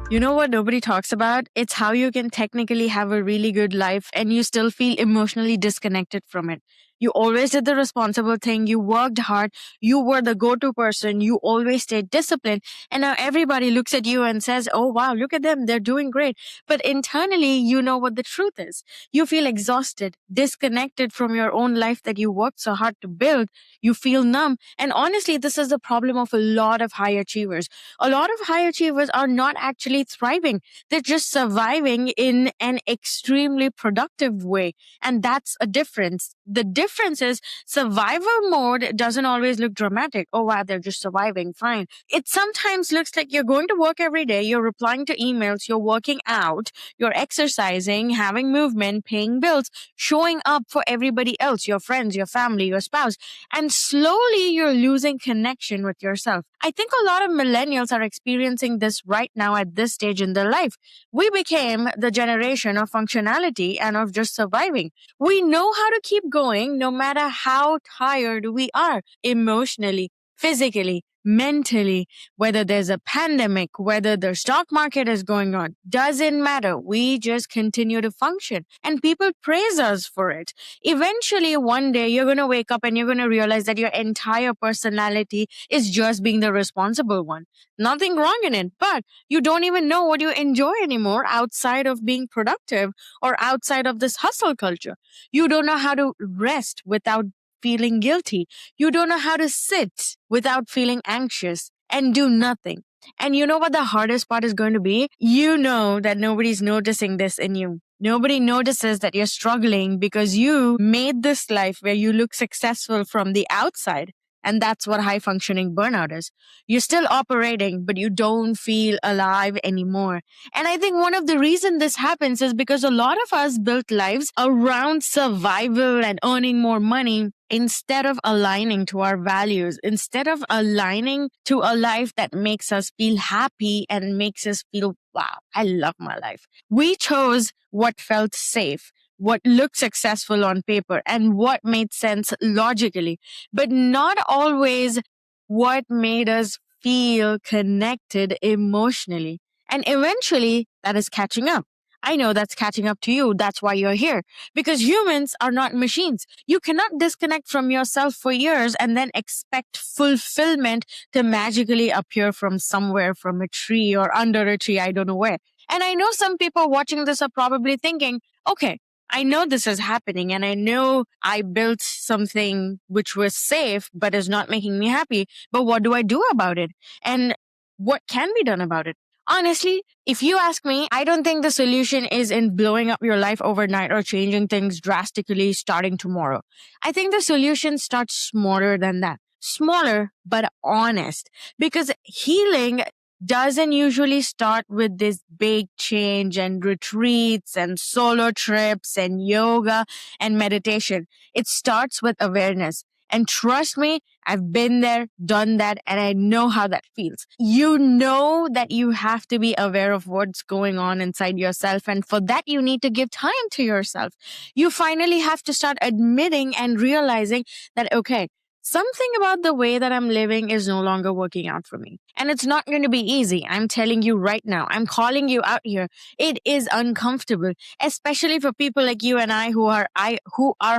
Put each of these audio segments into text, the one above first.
You know what nobody talks about? It's how you can technically have a really good life and you still feel emotionally disconnected from it. You always did the responsible thing. You worked hard. You were the go to person. You always stayed disciplined. And now everybody looks at you and says, oh, wow, look at them. They're doing great. But internally, you know what the truth is. You feel exhausted, disconnected from your own life that you worked so hard to build. You feel numb. And honestly, this is the problem of a lot of high achievers. A lot of high achievers are not actually thriving. They're just surviving in an extremely productive way. And that's a difference. The difference is survivor mode doesn't always look dramatic. Oh, wow, they're just surviving. Fine. It sometimes looks like you're going to work every day. You're replying to emails. You're working out. You're exercising, having movement, paying bills, showing up for everybody else, your friends, your family, your spouse. And slowly you're losing connection with yourself. I think a lot of millennials are experiencing this right now at this stage in their life. We became the generation of functionality and of just surviving. We know how to keep going no matter how tired we are emotionally, physically, mentally, whether there's a pandemic, whether the stock market is going on, doesn't matter. We just continue to function and people praise us for it. Eventually, one day you're going to wake up and you're going to realize that your entire personality is just being the responsible one. Nothing wrong in it, but you don't even know what you enjoy anymore outside of being productive or outside of this hustle culture. You don't know how to rest without feeling guilty. You don't know how to sit without feeling anxious and do nothing. And you know what the hardest part is going to be? You know that nobody's noticing this in you. Nobody notices that you're struggling because you made this life where you look successful from the outside. And that's what high functioning burnout is. You're still operating, but you don't feel alive anymore. And I think one of the reasons this happens is because a lot of us built lives around survival and earning more money instead of aligning to our values, instead of aligning to a life that makes us feel happy and makes us feel, wow, I love my life. We chose what felt safe, what looked successful on paper, and what made sense logically, but not always what made us feel connected emotionally. And eventually, that is catching up. I know that's catching up to you. That's why you're here. Because humans are not machines. You cannot disconnect from yourself for years and then expect fulfillment to magically appear from somewhere, from a tree or under a tree, I don't know where. And I know some people watching this are probably thinking, okay, I know this is happening and I know I built something which was safe but is not making me happy. But what do I do about it? And what can be done about it? Honestly, if you ask me, I don't think the solution is in blowing up your life overnight or changing things drastically starting tomorrow. I think the solution starts smaller than that. Smaller, but honest. Because healing doesn't usually start with this big change and retreats and solo trips and yoga and meditation. It starts with awareness. And trust me, I've been there, done that, and I know how that feels. You know that you have to be aware of what's going on inside yourself. And for that, you need to give time to yourself. You finally have to start admitting and realizing that, okay, something about the way that I'm living is no longer working out for me. And it's not going to be easy. I'm telling you right now. I'm calling you out here. It is uncomfortable, especially for people like you and I who are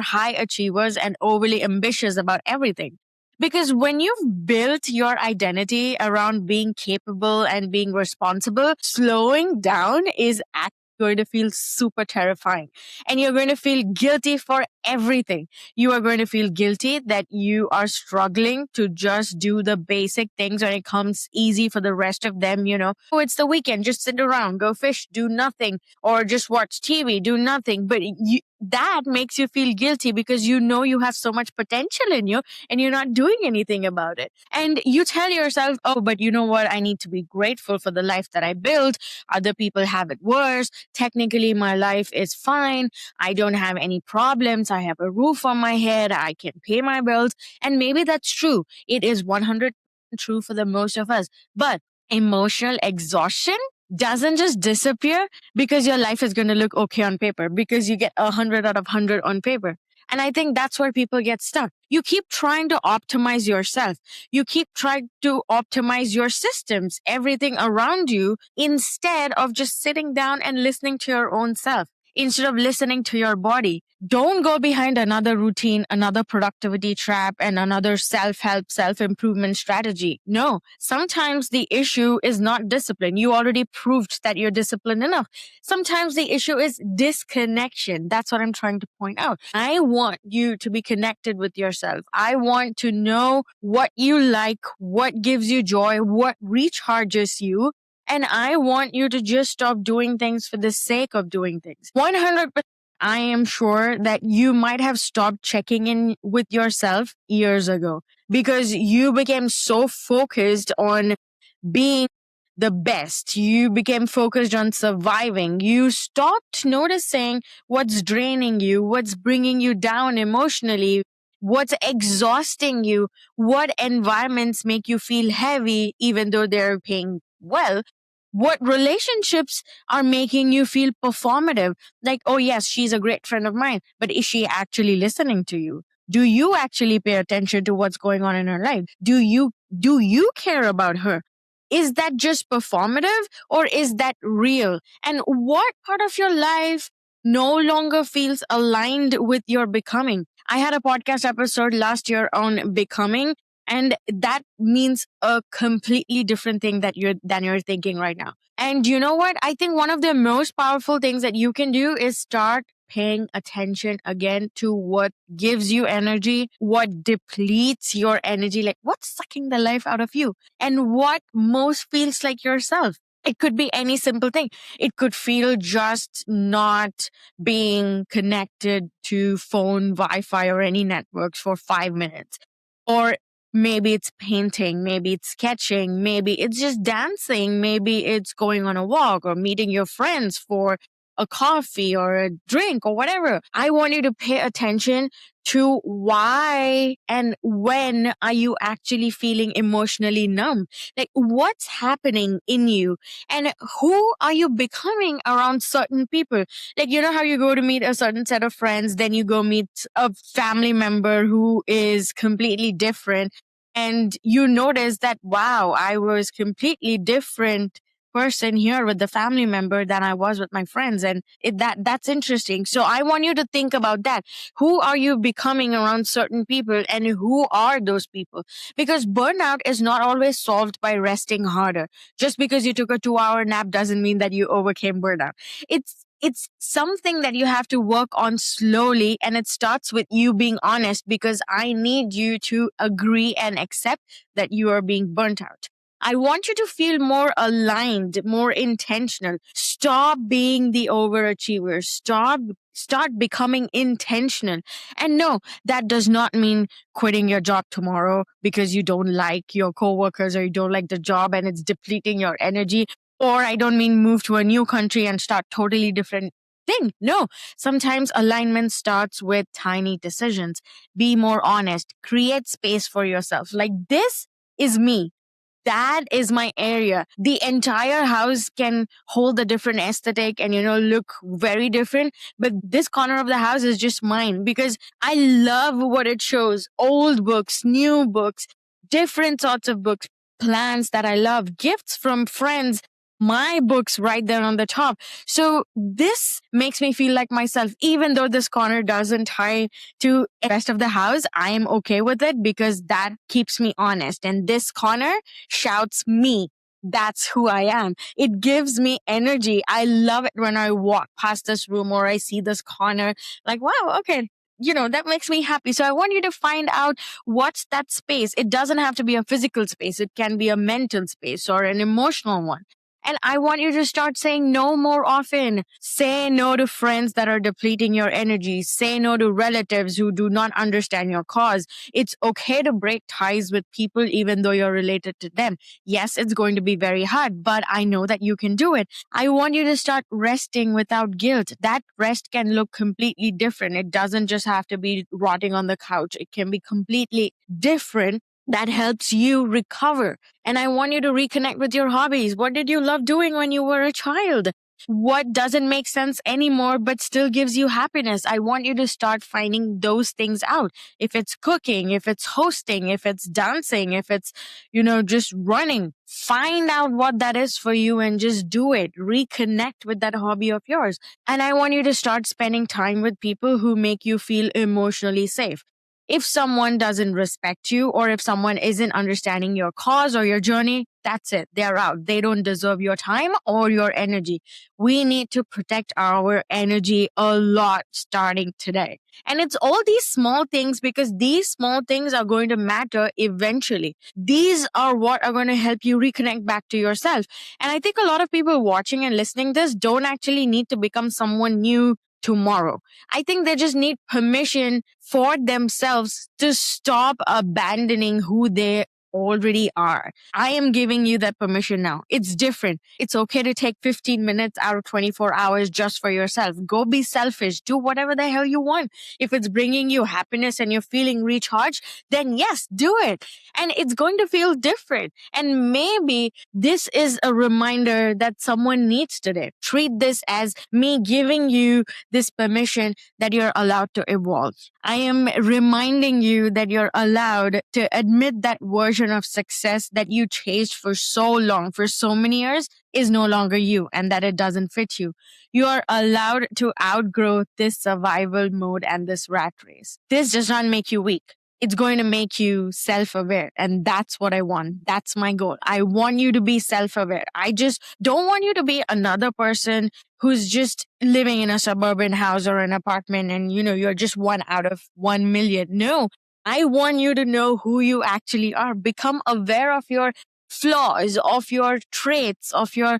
high achievers and overly ambitious about everything. Because when you've built your identity around being capable and being responsible, slowing down is actually going to feel super terrifying. And you're going to feel guilty for everything. You are going to feel guilty that you are struggling to just do the basic things when it comes easy for the rest of them, you know. Oh, it's the weekend, just sit around, go fish, do nothing, or just watch TV, do nothing. But that makes you feel guilty because you know you have so much potential in you and you're not doing anything about it. And you tell yourself, oh, but you know what? I need to be grateful for the life that I built. Other people have it worse. Technically, my life is fine. I don't have any problems. I have a roof on my head. I can pay my bills. And maybe that's true. It is 100% true for the most of us. But emotional exhaustion doesn't just disappear because your life is going to look okay on paper, because you get 100 out of 100 on paper. And I think that's where people get stuck. You keep trying to optimize yourself. You keep trying to optimize your systems, everything around you, instead of just sitting down and listening to your own self, instead of listening to your body. Don't go behind another routine, another productivity trap, and another self help, self improvement strategy. No, sometimes the issue is not discipline. You already proved that you're disciplined enough. Sometimes the issue is disconnection. That's what I'm trying to point out. I want you to be connected with yourself. I want to know what you like, what gives you joy, what recharges you. And I want you to just stop doing things for the sake of doing things. 100%. I am sure that you might have stopped checking in with yourself years ago because you became so focused on being the best. You became focused on surviving. You stopped noticing what's draining you, what's bringing you down emotionally, what's exhausting you, what environments make you feel heavy, even though they're paying well. What relationships are making you feel performative? Like, oh, yes, she's a great friend of mine, but is she actually listening to you? Do you actually pay attention to what's going on in her life? Do you care about her? Is that just performative or is that real? And what part of your life no longer feels aligned with your becoming? I had a podcast episode last year on becoming, and that means a completely different thing than you're thinking right now. And you know what? I think one of the most powerful things that you can do is start paying attention again to what gives you energy, what depletes your energy, like what's sucking the life out of you, and what most feels like yourself. It could be any simple thing. It could feel just not being connected to phone, Wi-Fi, or any networks for 5 minutes. Or maybe it's painting, maybe it's sketching, maybe it's just dancing, maybe it's going on a walk or meeting your friends for a coffee or a drink or whatever. I want you to pay attention to why and when are you actually feeling emotionally numb? Like what's happening in you and who are you becoming around certain people? Like, you know how you go to meet a certain set of friends, then you go meet a family member who is completely different. And you notice that, wow, I was completely different person here with the family member than I was with my friends. And that's interesting. So I want you to think about that. Who are you becoming around certain people and who are those people? Because burnout is not always solved by resting harder. Just because you took a 2-hour nap doesn't mean that you overcame burnout. It's something that you have to work on slowly, and it starts with you being honest, because I need you to agree and accept that you are being burnt out. I want you to feel more aligned, more intentional. Stop being the overachiever. Start becoming intentional. And no, that does not mean quitting your job tomorrow because you don't like your coworkers or you don't like the job and it's depleting your energy. Or I don't mean move to a new country and start totally different thing. No, sometimes alignment starts with tiny decisions. Be more honest. Create space for yourself. Like, this is me. That is my area. The entire house can hold a different aesthetic and, look very different. But this corner of the house is just mine because I love what it shows. Old books, new books, different sorts of books, plants that I love, gifts from friends, my books right there on the top. So this makes me feel like myself, even though this corner doesn't tie to the rest of the house. I am okay with it because that keeps me honest. And this corner shouts me. That's who I am. It gives me energy. I love it when I walk past this room or I see this corner. Like, wow, okay. That makes me happy. So I want you to find out what's that space. It doesn't have to be a physical space. It can be a mental space or an emotional one. And I want you to start saying no more often. Say no to friends that are depleting your energy. Say no to relatives who do not understand your cause. It's okay to break ties with people even though you're related to them. Yes, it's going to be very hard, but I know that you can do it. I want you to start resting without guilt. That rest can look completely different. It doesn't just have to be rotting on the couch. It can be completely different. That helps you recover. And I want you to reconnect with your hobbies. What did you love doing when you were a child? what doesn't make sense anymore but still gives you happiness. I want you to start finding those things out. If it's cooking, if it's hosting, if it's dancing, if it's, just running, find out what that is for you and just do it. Reconnect with that hobby of yours. And I want you to start spending time with people who make you feel emotionally safe. If someone doesn't respect you, or if someone isn't understanding your cause or your journey, that's it. They're out. They don't deserve your time or your energy. We need to protect our energy a lot starting today. And it's all these small things, because these small things are going to matter eventually. These are what are going to help you reconnect back to yourself. And I think a lot of people watching and listening this don't actually need to become someone new tomorrow. I think they just need permission for themselves to stop abandoning who they already are. I am giving you that permission now. It's different. It's okay to take 15 minutes out of 24 hours just for yourself. Go be selfish. Do whatever the hell you want. If it's bringing you happiness and you're feeling recharged, then yes, do it. And it's going to feel different. And maybe this is a reminder that someone needs today. Treat this as me giving you this permission that you're allowed to evolve. I am reminding you that you're allowed to admit that version of success that you chased for so long, for so many years, is no longer you, and that it doesn't fit you. You are allowed to outgrow this survival mode and this rat race. This does not make you weak. It's going to make you self-aware. And that's what I want. That's my goal. I want you to be self-aware. I just don't want you to be another person who's just living in a suburban house or an apartment and, you're just 1 out of 1 million. No, I want you to know who you actually are. Become aware of your flaws, of your traits, of your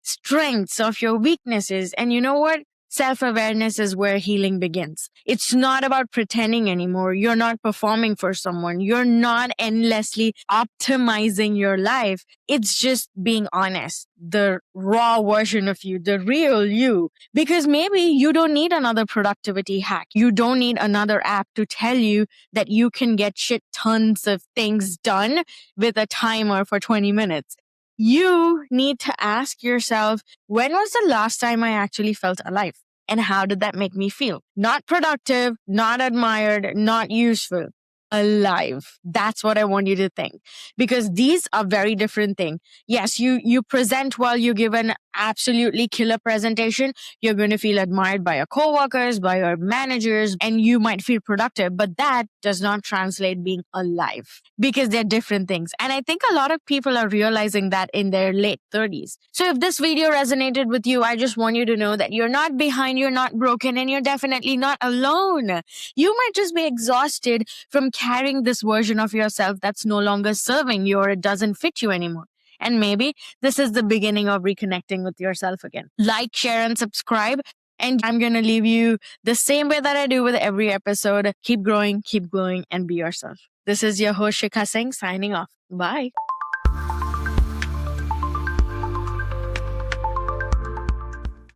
strengths, of your weaknesses. And you know what? Self-awareness is where healing begins. It's not about pretending anymore. You're not performing for someone. You're not endlessly optimizing your life. It's just being honest, the raw version of you, the real you. Because maybe you don't need another productivity hack. You don't need another app to tell you that you can get shit tons of things done with a timer for 20 minutes. You need to ask yourself, when was the last time I actually felt alive? And how did that make me feel? Not productive, not admired, not useful. Alive. That's what I want you to think. Because these are very different things. Yes, you present well, you give an absolutely killer presentation. You're going to feel admired by your coworkers, by your managers, and you might feel productive. But that does not translate being alive, because they're different things. And I think a lot of people are realizing that in their late 30s. So if this video resonated with you, I just want you to know that you're not behind, you're not broken, and you're definitely not alone. You might just be exhausted from carrying this version of yourself that's no longer serving you, or it doesn't fit you anymore. And maybe this is the beginning of reconnecting with yourself again. Like, share, and subscribe. And I'm going to leave you the same way that I do with every episode. Keep growing, keep glowing, and be yourself. This is your host, Sheekha Singh, signing off. Bye.